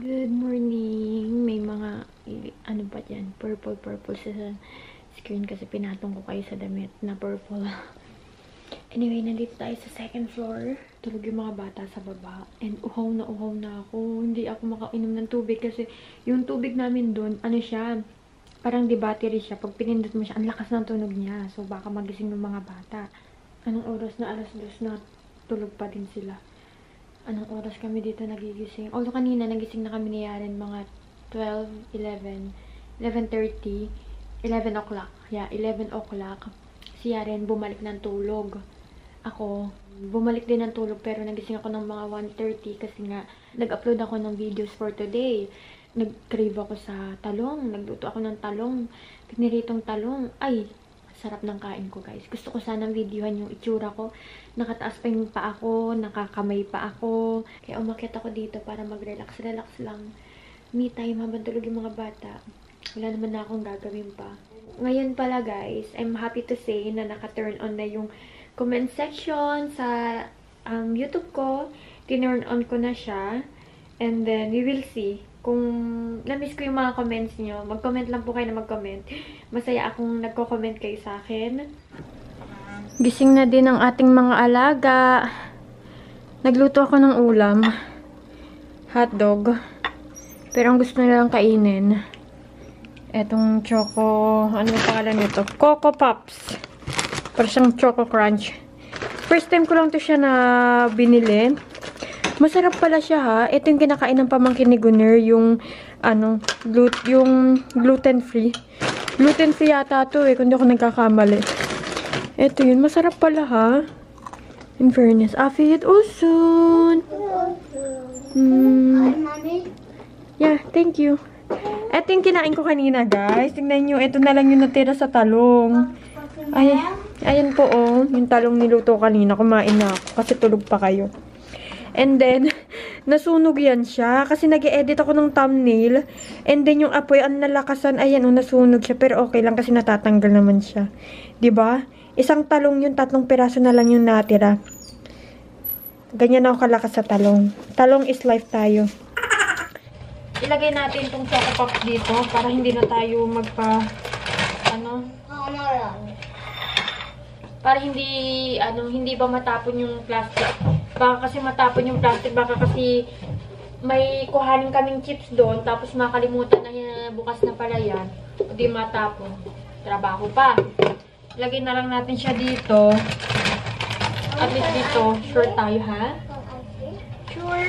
Good morning. May mga, ano ba dyan? Purple sa screen kasi pinatong ko kayo sa damit na purple. Anyway, nandito tayo sa second floor. Tulog yung mga bata sa baba. And uhaw na ako. Hindi ako makainom ng tubig kasi yung tubig namin doon, ano siya, parang di battery siya. Pag pinindot mo siya, ang lakas ng tunog niya. So, baka magising ng mga bata. Anong oras na? 2:00 na. Tulog pa din sila. Anong oras kami dito nagigising? Although kanina nagising na kami ni Yaren mga 12, 11, 11:30, 11 o'clock. Yeah, 11 o'clock. Si Yaren bumalik ng tulog. Ako, bumalik din ng tulog pero nagising ako ng mga 1:30 kasi nga nag-upload ako ng videos for today. Nag-crave ako sa talong. Nagluto ako ng talong. Piniritong talong. Ay, sarap ng kain ko, guys. Gusto ko sanang videohan yung itsura ko. Nakataas pa yung paa ko, nakakamay pa ako. Kaya umakyat ako dito para mag-relax lang. Me time habang tulog yung mga bata. Wala naman na akong gagawin pa. Ngayon pala, guys, I'm happy to say na naka-turn on na yung comment section sa YouTube ko. Tinurn on ko na siya. And then, we will see. Kung na-miss ko yung mga comments nyo, mag-comment lang po kayo na mag-comment. Masaya akong nagko-comment kayo sa akin. Gising na din ang ating mga alaga. Nagluto ako ng ulam. Hotdog. Pero ang gusto nilang kainin, etong choco, ano yung pangalan nito? Coco Pops. Para siyang Choco Crunch. First time ko lang to siya na binili. Masarap pala siya, ha. Ito yung kinakain ng pamangkin ni Gunner, yung yung gluten-free. Gluten-free yata to eh, kung di ako nagkakamali. Ito yun, masarap pala, ha. In fairness, I'll feed it all soon. Yeah, thank you. Ito yung kinain ko kanina, guys. Tingnan nyo, ito na lang yung natira sa talong. Ay, ayan po, oh. Yung talong niluto kanina, kumain na ako kasi tulog pa kayo. And then, nasunog yan siya. Kasi nag-e-edit ako ng thumbnail. And then, yung apoy, ang nalakasan. Ayan, nasunog siya. Pero okay lang kasi natatanggal naman siya. 'Di ba? Isang talong yun, 3 piraso na lang yung natira. Ganyan ako kalakas sa talong. Talong is life tayo. Ilagay natin itong Choco Pops dito para hindi na tayo para hindi ba matapon yung plastic. Baka kasi matapon yung plastic, baka kasi may kuhanin kaming chips doon, tapos makalimutan na bukas na pala yan. O di matapon. Trabaho pa. Lagay na lang natin siya dito. At least dito, sure tayo, ha? Sure.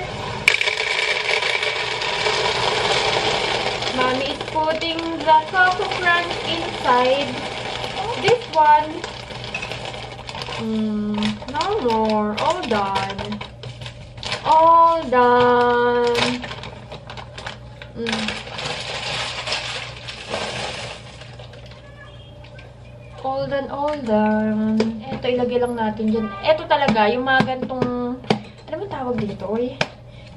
Mommy is putting the Coco Crunch inside this one. No more. All done. All done. All done. Ito, ilagay lang natin dyan. Ito talaga, yung mga gantong, ano ba tawag dito?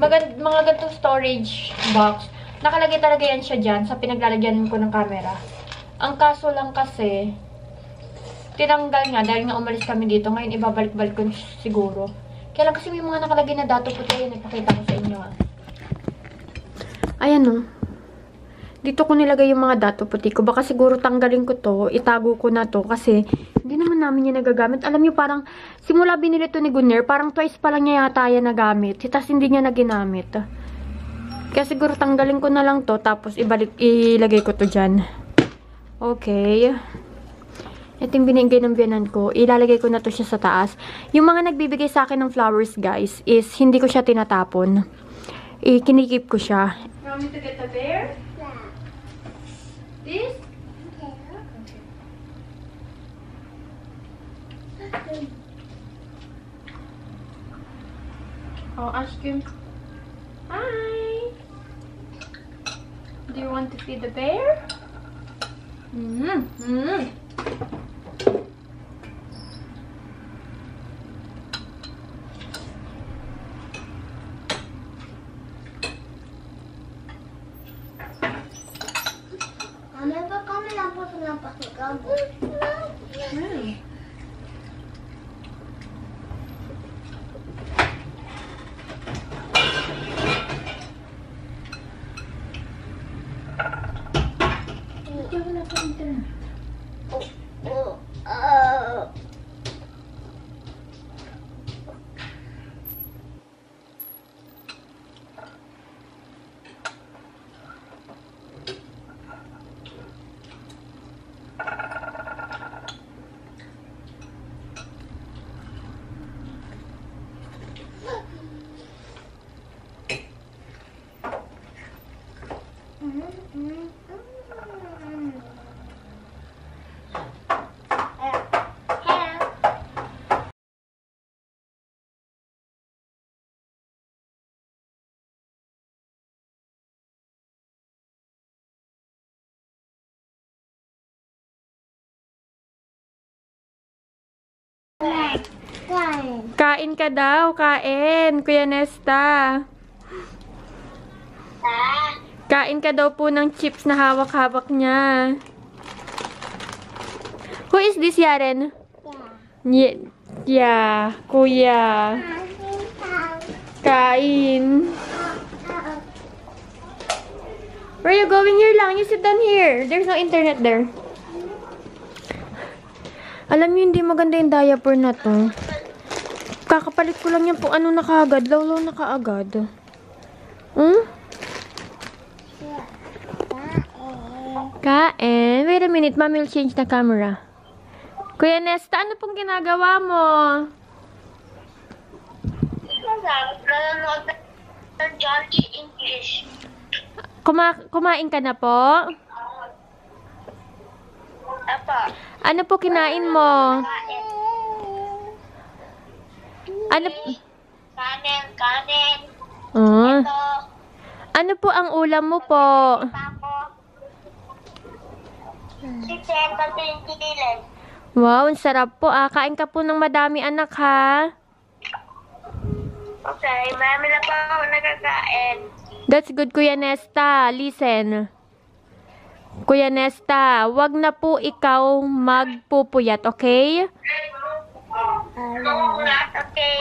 Mga gantong storage box. Nakalagay talaga yan siya dyan sa pinaglalagyan ko ng camera. Ang kaso lang kasi, tinanggal nga dahil nga umalis kami dito. Ngayon, ibabalik-balik ko siguro. Kaya lang kasi may mga nakalagay na dato puti. Ayan, nagpakita ko sa inyo. Ayan, no. Dito ko nilagay yung mga dato puti ko. Baka siguro tanggalin ko to. Itago ko na to. Kasi, hindi naman namin yan nagagamit. Alam niyo, parang, simula binili to ni Gunner, parang twice pa lang niya yata yan nagamit. Tapos hindi niya na ginamit. Kaya siguro tanggalin ko na lang to. Tapos, ilagay ko to dyan. Okay. Ito yung binigay ng biyanan ko. Ilalagay ko na to siya sa taas. Yung mga nagbibigay sa akin ng flowers, guys, is hindi ko siya tinatapon. Kinikip ko siya. You want me to get the bear? Yeah. This? Okay. I'll ask him. Hi! Do you want to feed the bear? Kain ka daw, kain. Kuya Nesta. Kain ka daw po ng chips na hawak-hawak niya. Who is this, Yaren? Yeah, kuya. Kain. Where are you going? Here lang. You sit down here. There's no internet there. Alam niyo, hindi maganda yung diaper na to. Kakapalit ko lang yan po. Ano na kaagad? Lawlaw na kaagad. Kain. Wait a minute. Mommy will change the camera. Kuya Nesta, ano pong ginagawa mo? Johnny English. Kumain ka na po? Apa? Ano po kinain mo? Ano? Kanin. Ito. Ano po ang ulam mo po? Chicken, patingkilan. Wow, ang sarap po ah. Kain ka po ng madami anak ha. Okay, marami na pa ako nagkakain. That's good, Kuya Nesta. Listen. Kuya Nesta, wag na po ikaw magpupuyat, okay? Okay.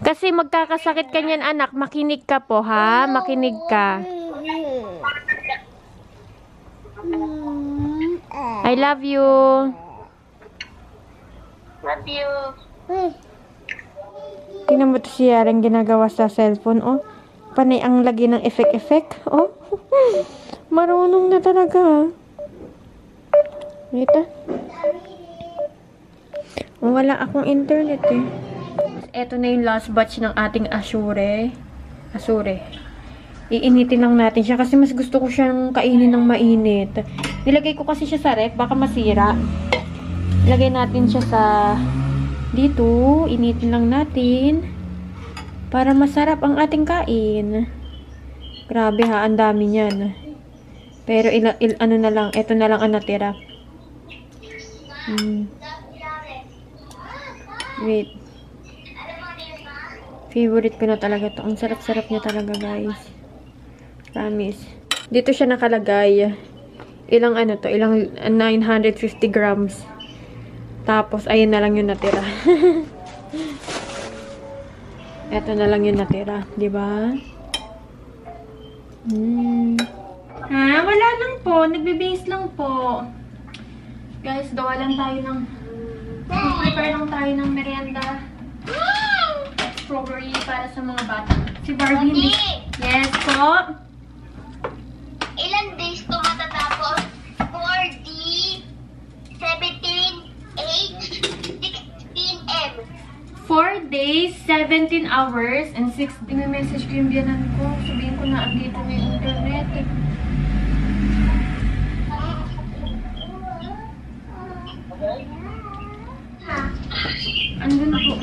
Kasi magkakasakit ka niyan, anak. Makinig ka po, ha? Makinig ka. I love you. Love you. Tingnan mo to si Yaren ginagawa sa cellphone, oh. Panay ang lagi ng effect, oh. Marunong na talaga. Ito. Wala akong internet, eh. Ito na yung last batch ng ating Asure. Iinitin lang natin siya kasi mas gusto ko siyang kainin ng mainit. Nilagay ko kasi siya sa ref, baka masira. Ilagay natin siya sa dito. Initin lang natin para masarap ang ating kain. Grabe ha, ang dami niyan. Pero ano na lang, ito na lang ang natira. Wait. Favorite ko na talaga to. Ang sarap-sarap niya talaga, guys. Promise. Dito siya nakalagay. Ilang ano to? Ilang 950 grams. Tapos, ayun na lang yung natira. Ito na lang yung natira. Diba? Ha? Wala lang po. Nagbe-base lang po. Guys, gawa lang tayo ng prepare lang tayo ng merienda. Strawberry para sa mga bata. Si Barbie hindi. Yes po. Ilan days to matatapos? 4D, 17, 8, 16M. 4 days, 17 hours, and 6. May-message ko yung biyanan ko. Sabihin ko na andito na yung internet. Andun po.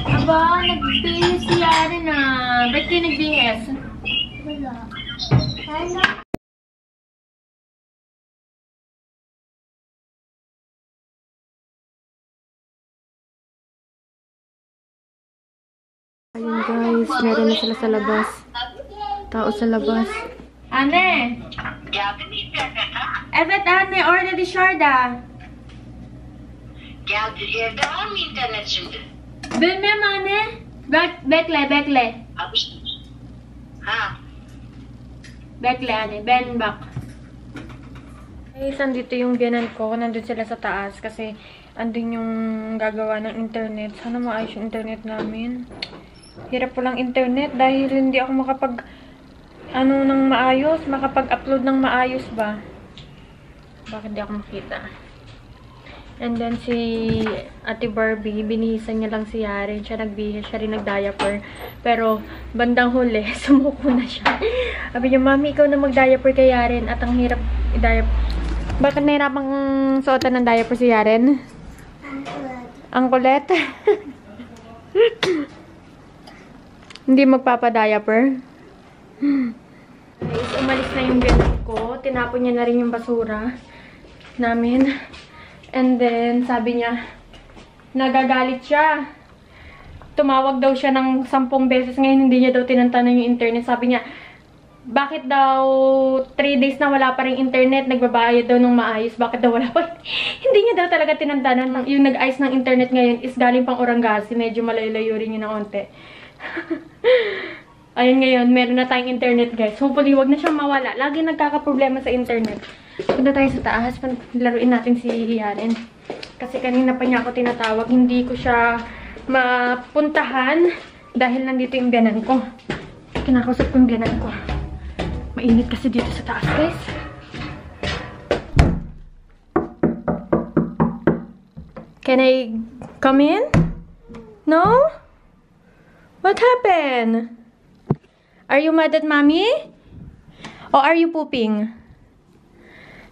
Aba, nagbihis si Yaren na. Ba't kayo nagbihis? Wala. Ayun guys, meron na sila sa labas. Tao sa labas. Anne! Evet anne, orada dışarıda. Geldi, evde var mı internet şimdi? Bilmem anne. Bekle. Ha. Bekle anne, ben bak. Guys, andito yung biyanan ko. Nandun sila sa taas kasi andun yung gagawa ng internet. Sana maayos yung internet namin. Hirap po lang internet dahil hindi ako makapag-upload ng maayos ba? Bakit hindi ako makita? And then si Ate Barbie, binihisan niya lang si Yaren. Siya nagbihis, siya rin nag-diaper. Pero bandang huli, sumuko na siya. Sabi niya, Mami, ikaw na mag-diaper kay Yaren. At ang hirap i-diaper. Bakit nahirapang suotan ng diaper si Yaren? Ang kulit. Hindi magpapa-diaper. Guys, umalis na yung biyanan ko. Tinapon niya na rin yung basura namin. And then, sabi niya, nagagalit siya. Tumawag daw siya ng 10 beses. Ngayon, hindi niya daw tinantanan yung internet. Sabi niya, bakit daw 3 days na wala pa rin internet, nagbabayad daw ng maayos, bakit daw wala pa? Hindi niya daw talaga tinantanan. Yung nag-ayos ng internet ngayon is galing pang Orangasi. Medyo malayo-layo rin yun ng onte. Ayun ngayon, meron na tayong internet guys. Hopefully, wag na siyang mawala. Lagi nagkakaproblema sa internet. Punta tayo sa taas, laruin natin si Yaren. Kasi kanina pa niya ako tinatawag, hindi ko siya mapuntahan dahil nandito yung biyanan ko. Kinakausap ko yung biyanan ko. Mainit kasi dito sa taas, guys. Can I come in? No? What happened? Are you mad at mommy? Or are you pooping?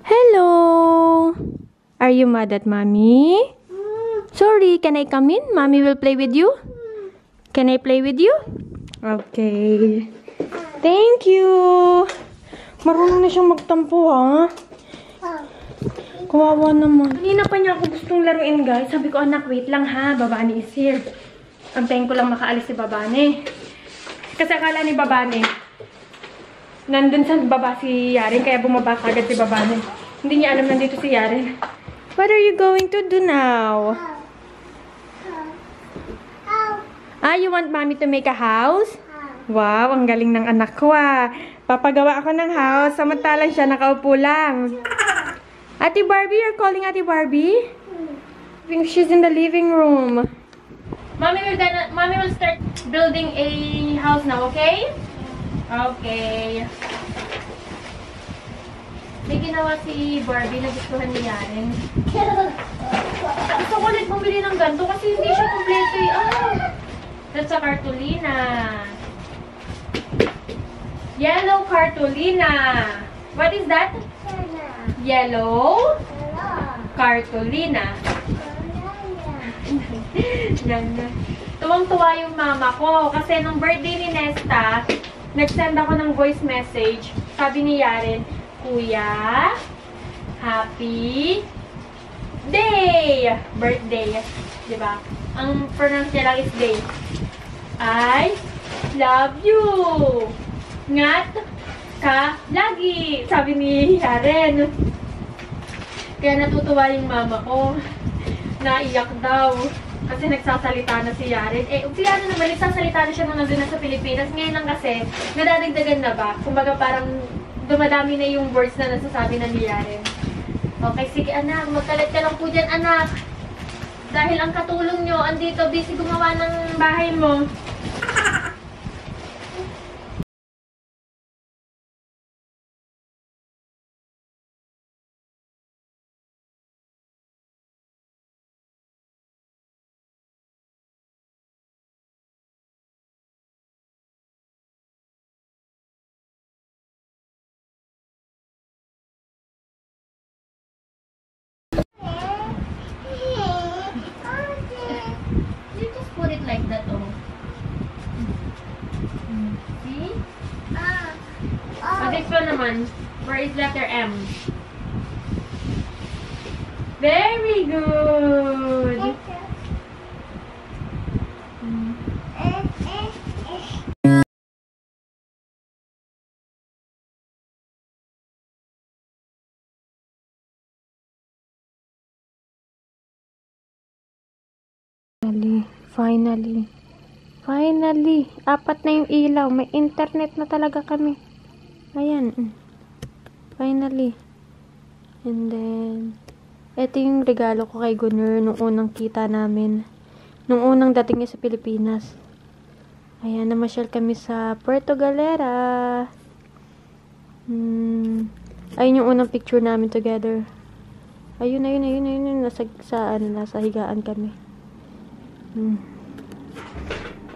Hello? Are you mad at mommy? Sorry, can I come in? Mommy will play with you? Can I play with you? Okay. Thank you. Marunong na siyang magtampo, ha? Kawawa naman. Kanina pa niya ako gustong laruin, guys. Sabi ko, anak, wait lang, ha? Babani is here. Antayin ko lang makaalis si Babani. Kasi akala ni Babani, nandun sa baba si Yaren, kaya bumaba kagad si Babani. Hindi niya alam nandito si Yaren. What are you going to do now? Ah, you want mommy to make a house? Wow, ang galing ng anak ko, ah. Papagawa ako ng house, samantalang siya nakaupo lang. Ate Barbie, you're calling Ate Barbie? I think she's in the living room. Mommy will start building a house now, okay? Okay. May ginawa si Barbie na gustuhan ni Yaren. Gusto ko ulit bumili ng ganito kasi hindi siya kompleto eh. Ah! That's a cartolina. Yellow cartolina. What is that? Yellow cartolina. Tuwang-tuwa yung mama ko kasi nung birthday ni Nesta, nag-send ako ng voice message. Sabi ni Yaren, Kuya, happy day! Birthday. Diba? Ang pronounce niya lang is day. I love you! Ngat ka lagi! Sabi ni Yaren. Kaya natutuwa yung mama ko. Naiyak daw. Kasi nagsasalita na si Yaren. Eh, si Yaren naman, nagsasalita na siya nung nandun na sa Pilipinas. Ngayon lang kasi, nadadagdagan na ba? Kumbaga parang dumadami na yung words na nasasabi na ni Yaren. Okay, sige anak. Magkalat ka lang po dyan, anak. Dahil ang katulong nyo, andito, busy gumawa ng bahay mo. Like that, oh. See? This one naman, where is letter M? Very good! Finally, apat na yung ilaw. May internet na talaga kami. Ayan. Finally. And then, ito yung regalo ko kay Gunner nung unang kita namin. Nung unang dating niya sa Pilipinas. Ayan, namasyal kami sa Puerto Galera. Ayun yung unang picture namin together. Ayun. Nasa higaan kami.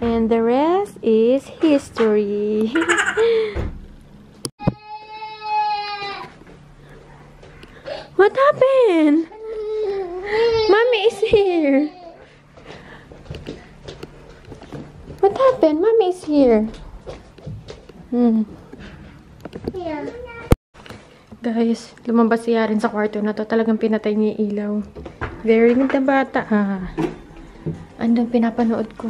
And the rest is history. What happened? Mommy is here. What happened? Mommy is here. Yeah. Guys, lumabas si Yaren sa kwarto na to. Talagang pinatay niya yung ilaw. Very good na bata, ah. Andun pinapanood ko.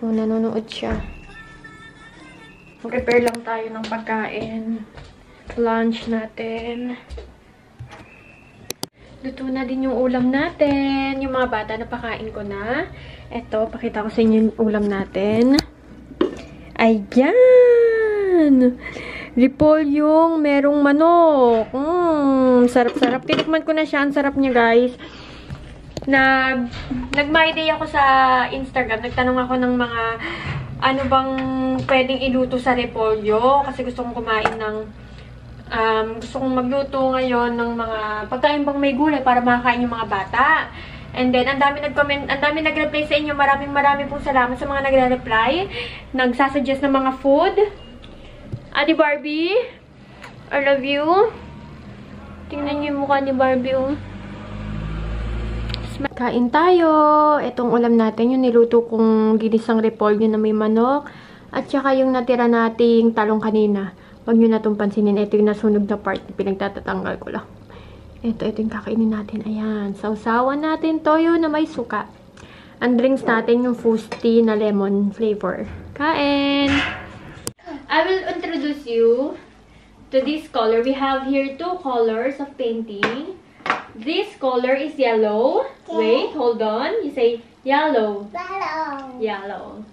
O, nanonood siya. Prepare lang tayo ng pagkain. Lunch natin. Luto na din yung ulam natin. Yung mga bata, napakain ko na. Eto, pakita ko sa inyo yung ulam natin. Ayan! Repolyong merong manok. Sarap-sarap. Tinikman ko na siya. Ang sarap niya, guys. Nag-my day ako sa Instagram. Nagtanong ako ng mga ano bang pwedeng iluto sa repolyo. Kasi gusto kong kumain ng gusto kong magluto ngayon ng mga pagkain bang may gulay para makakain yung mga bata. And then, ang dami nag-comment, ang dami nag-reply sa inyo. Maraming pong salamat sa mga nagre-reply. Nagsasuggest ng mga food. Ate Barbie, I love you. Tingnan niyo yung mukha ni Barbie, oh. Kain tayo. Itong ulam natin, yung niluto kong ginisang repolyo na may manok. At saka yung natira nating talong kanina. Huwag nyo na itong pansinin. Ito yung nasunog na part. Pinagtatatanggal ko lang. Ito yung kakainin natin. Ayan. Sausawan natin toyo na may suka. Ang drinks natin yung Fusti na lemon flavor. Kain! I will introduce you to this color. We have here 2 colors of painting. This color is yellow. Wait, hold on. You say yellow. Yellow.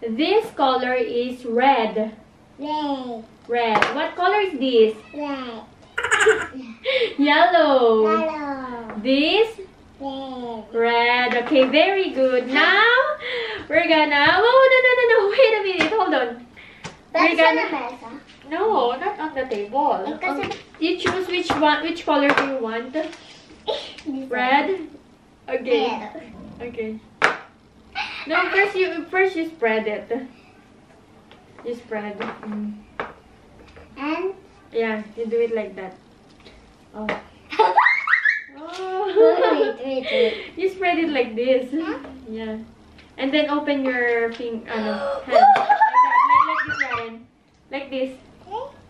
This color is red. Red. What color is this? Yellow. This? Red. Okay, very good. Now, we're gonna... Oh, no. Wait a minute. Hold on. We're gonna... No, not on the table. You choose which color do you want? Red? Okay. Okay. No, first you spread it. You spread. And? Yeah, you do it like that. Oh. Wait. You spread it like this. Yeah. And then open your hand. Like that. Like this, Ryan. Like this.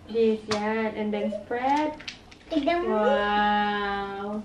This, yeah. And then spread. Wow.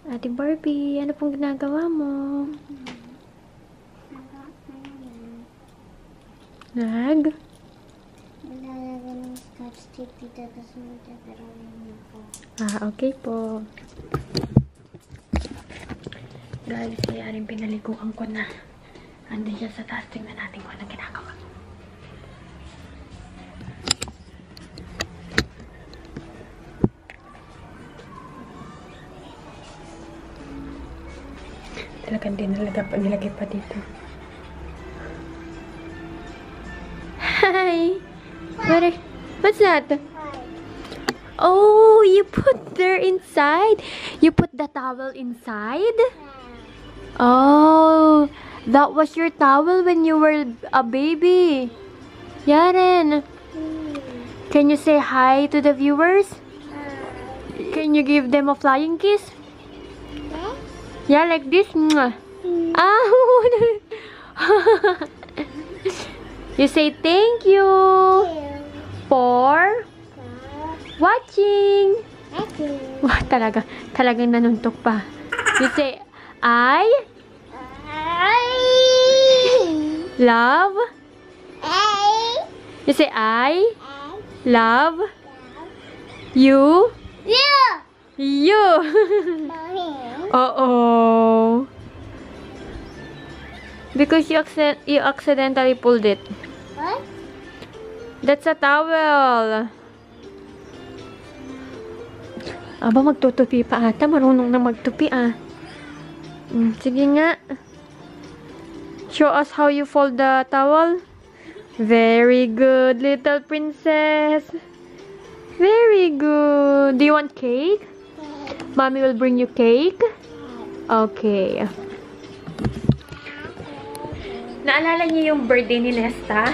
Ate Barbie, ano pong ginagawa mo? Nag? Nilalagay ng scotch tape dito tapos magtatarawin ako. Okay po. Guys, kayaring pinaliguan ko na. Andun siya sa taas. Tingnan natin kung anong ginagawa. Talagang nilagay pa dito. Hi! What's that? Oh, you put there inside? You put the towel inside? Oh, that was your towel when you were a baby. Yaren, can you say hi to the viewers? Can you give them a flying kiss? Yeah, like this. You say thank you for watching. Wah, talagang nanuntok pa. You say I love. You say I love you. You. Uh-oh. Because you accidentally pulled it. What? That's a towel. Aba, magtutupi pa ata. Marunong na magtupi, ah. Sige nga. Show us how you fold the towel. Very good, little princess. Very good. Do you want cake? Mommy will bring you cake. Okay. Naalala niyo yung birthday ni Nesta?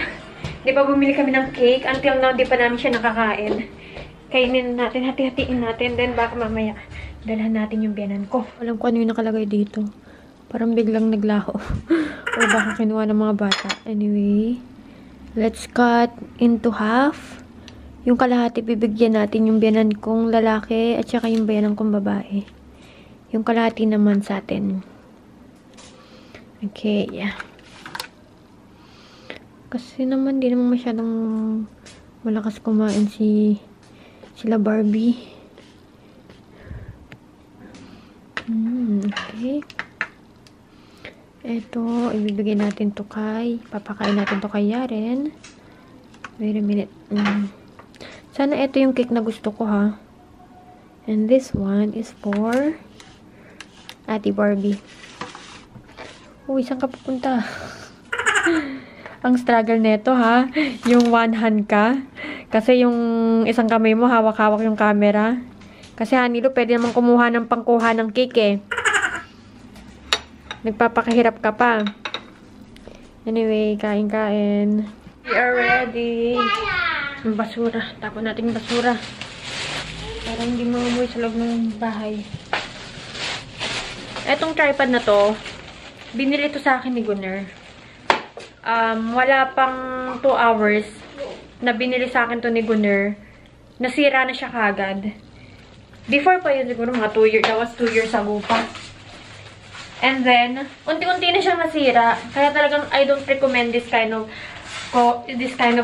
Di ba bumili kami ng cake? Until now, di pa namin siya nakakain. Kainin natin, hati-hatiin natin. Then baka mamaya, dalhan natin yung biyanan ko. Alam ko ano yung nakalagay dito. Parang biglang naglaho. O baka kinuha ng mga bata. Anyway, let's cut into half. Yung kalahati, bibigyan natin yung biyanan kong lalaki at saka yung biyanan kong babae. Yung kalahati naman sa atin. Okay, yeah. Kasi naman, di naman masyadong malakas kumain sila Barbie. Okay. Ito, ibibigay natin to papakain natin to kay Yaren. Wait a minute. Sana ito yung cake na gusto ko, ha. And this one is for Ate Barbie. Uy, saan ka pupunta? Ang struggle nito, ha? Yung one hand ka. Kasi yung isang kamay mo, hawak-hawak yung camera. Kasi Hanilo, pwede naman kumuha ng pangkuha ng cake, eh. Nagpapakahirap ka pa. Anyway, kain-kain. We are ready. Yung basura. Tapon natin yung basura. Para hindi mamumoy sa loob ng bahay. Etong tripod na to, binili to sa akin ni Gunner. Wala pang 2 hours na binili sa akin to ni Gunner. Nasira na siya kagad. Before pa yun, siguro mga 2 years. That was 2 years ago pa. And then, unti-unti na siyang nasira. Kaya talagang I don't recommend this kind of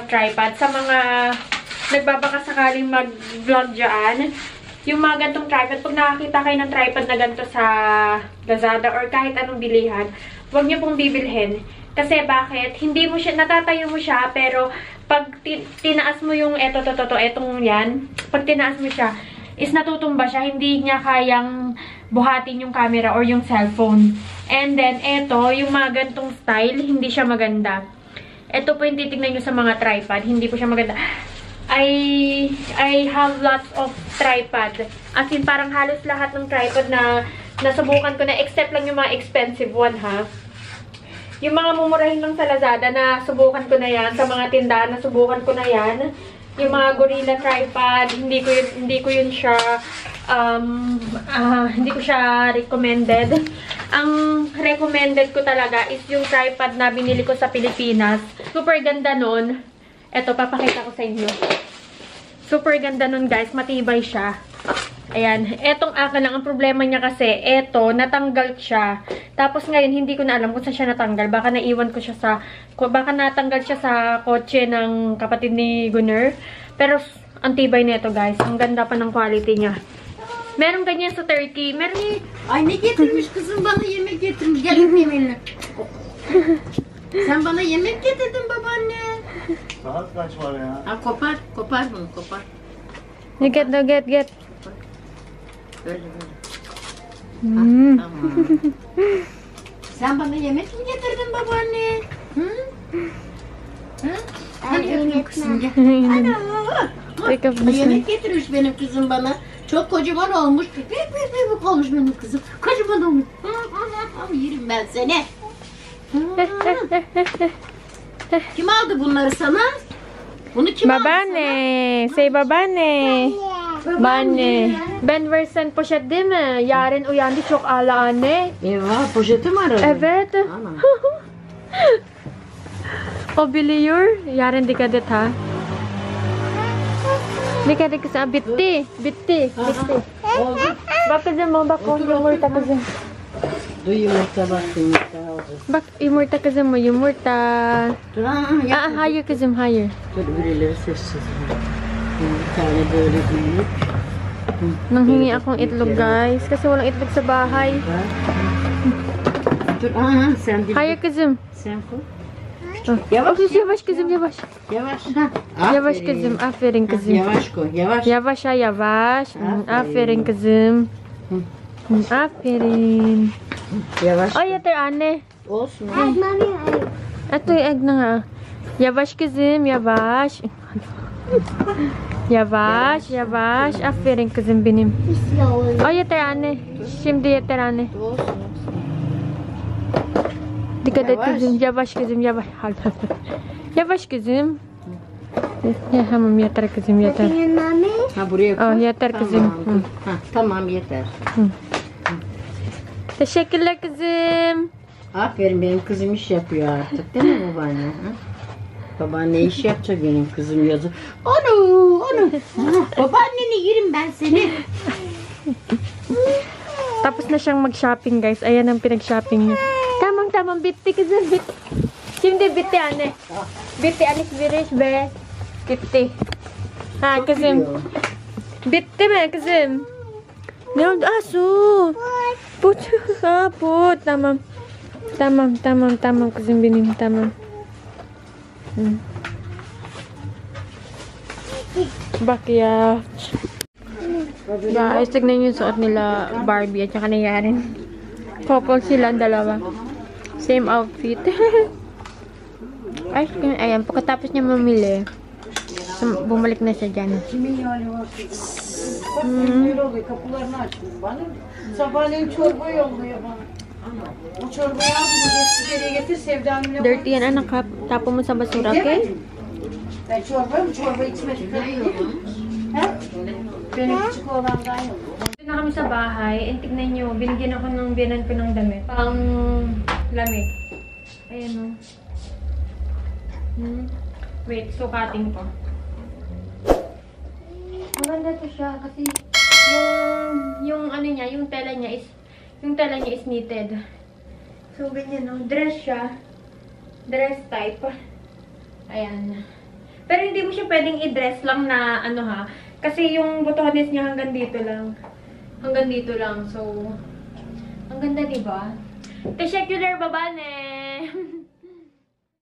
tripod. Sa mga nagbabaka sakaling mag-vlog dyan, yung mga gantong tripod, pag nakakita kayo ng tripod na ganito sa Lazada or kahit anong bilihan, huwag niyo pong bibilhin. Kasi bakit? Hindi mo siya, natatayo mo siya, pero pag tinaas mo yung etong yan, pag tinaas mo siya, is natutumba siya, hindi niya kayang buhatin yung camera or yung cellphone. And then, yung mga gantong style, hindi siya maganda. Ito po yung titignan nyo sa mga tripod, hindi po siya maganda. I have lots of tripod. As in, parang halos lahat ng tripod na nasubukan ko na, except lang yung mga expensive one, ha. Yung mga mumurahin lang sa Lazada, na subukan ko na yan. Sa mga tindahan, na subukan ko na yan. Yung mga Gorilla tripod, hindi ko yun siya, hindi ko siya recommended. Ang recommended ko talaga is yung tripod na binili ko sa Pilipinas. Super ganda nun. Eto, papakita ko sa inyo. Super ganda nun, guys. Matibay siya. Ayan. Etong akin lang. Ang problema niya kasi, natanggal siya. Tapos ngayon, hindi ko na alam kung saan siya natanggal. Baka naiwan ko siya baka natanggal siya sa kotse ng kapatid ni Gunner. Pero, ang tibay nito, guys. Ang ganda pa ng quality niya. Meron ganyan sa Turkey. Meron ni... Ay, ne getirmiş kızım, bana yemek getirmiş. Gel öpeyim elini. Sen bana yemek getirdin babaanne. Saat kaç var ya? Ha, kopar bunu, kopar. Get. Böyle böyle. Mm. Tamam. Sen bana yemek mi getirdin babaanne? Hı? Hı? Hadi öpeyim kızım, gel. Take off this Yemek getirmiş benim kızım bana. Çok kocaman olmuş. Büyük olmuş benim kızım. Kocaman olmuş. Yerim ben seni. Kim aldı bunları sana? Bunu kim aldı Babaanne. Say babaanne. Babaanne. Ben versen poşet değil mi? Yarın uyandı çok ağla anne. sana? Eyvah, poşeti mi aradın? Evet. Ana. O biliyor. Yarın dikkat et ha. Dikkat et kızım. Bitti. Oldu. Bak kızım bak o yumurta kızım. Dur yumurta bak, yumurta aldı. Bak yumurta kızım o yumurta. Dur yap. Hayır kızım hayır. Dur birileri sessiz. Bir tane böyle büyük. Nanghingi akong itlog guys. Kasi walang itlog sa bahay. Dur sen değil. Hayır kızım. Sen koy. Oh. Yavaş, Yavaş kızım yavaş. Yavaş. Yavaş Aferin. kızım. Aferin kızım. Yavaş koy, yavaş. Yavaş ha yavaş. Aferin. Aferin kızım. Aferin. Yavaş. Ay yeter anne. Olsun. Mami, Ito yung egg na nga. Yavaş kızım, yavaş. Yavaş, yavaş. Aferin kızım benim. slow. Ay yeter anne. Şimdi yeter anne. Olsun. Dikkat et Yavaş. kızım. Yavaş kızım, yavaş. Yavaş kızım. Ya tamam yeter kızım yeter. Bakayım Mami. Ha buraya koy. Oh, yeter kızım. Tamam. Ha, tamam yeter. Teşekkürler kızım. Aferin benim kızım iş yapıyor artık değil mi babaanne? Ha? Babaanne iş yapacak benim kızım yazı. Onu. Babaanneni yerim ben seni. Tapos na siyang mag-shopping guys. Ayan ang pinag-shopping niya. Tamang bitti kızım bitti. Şimdi bitti anne. Bitti alis biriş be. Bitti. Ha kızım. Bitti mi kızım? Ne oldu? Ah su. Put. Ah put. Tamam. Tamam kızım benim tamam. Bak ya. Guys, tignan yung suot nila Barbie at saka nangyari. Couple sila ang dalawa. Same outfit. Ay, ayan. Pagkatapos niya mamili, bumalik na siya dyan. Kapılarını açmış bana. Sabahleyin çorba yolluyor bana. O çorbayı al bir geriye getir Sevda'nın. Dirty yan, anak. Tapo mo sa basura, okay? Ben çorba içmedim. He? Benim küçük oğlandan yok. Dito na kami sa bahay. And tignan nyo, binigyan ako ng biyanan ko ng damit. Pang lamig. Ayan o. Wait, sukatin ko. Maganda to siya kasi yung ano niya, yung tela niya is knitted. So, ganyan no. Dress siya. Dress type. Ayan. Pero hindi mo siya pwedeng i-dress lang na ano ha. Kasi yung botones niya hanggang dito lang. Hanggang dito lang. So, ang ganda diba? Teşekkürler babaanne.